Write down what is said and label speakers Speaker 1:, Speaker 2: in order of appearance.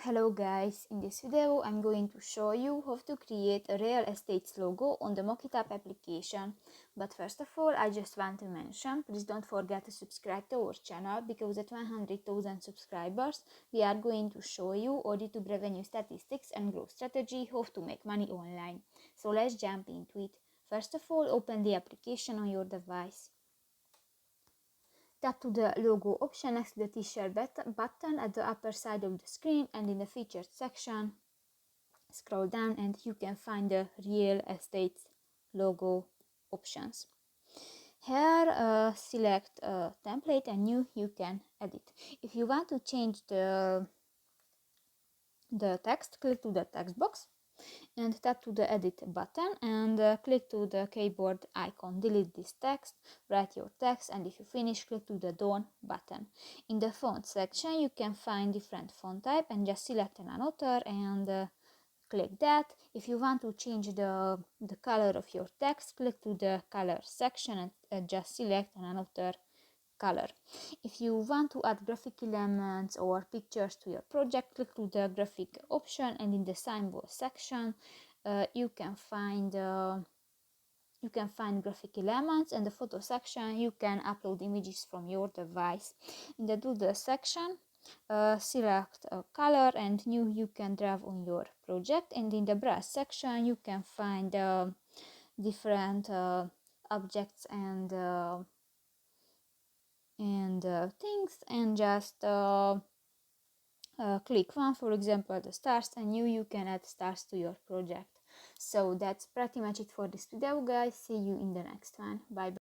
Speaker 1: Hello guys, in this video I'm going to show you how to create a real estate logo on the Mockitup application. But first of all, I just want to mention, please don't forget to subscribe to our channel, because at 100,000 subscribers we are going to show you our YouTube revenue statistics and growth strategy, how to make money online. So let's jump into it. First of all, open the application on your device. Tap to the logo option next to the t-shirt button at the upper side of the screen, and in the featured section scroll down and you can find the real estate logo options. Here select template and new you can edit. If you want to change the text, click to the text box and tap to the edit button and click to the keyboard icon. Delete this text, write your text, and if you finish, click to the done button. In the font section you can find different font type and just select another and click that. If you want to change the color of your text, click to the color section and just select another color. If you want to add graphic elements or pictures to your project, click to the graphic option, and in the symbol section you can find graphic elements, and the photo section you can upload images from your device. In the doodle section select a color and new you can draw on your project, and in the brush section you can find different objects and things, and just click one, for example the stars, and you can add stars to your project. So that's pretty much it for this video guys. See you in the next one. Bye bye.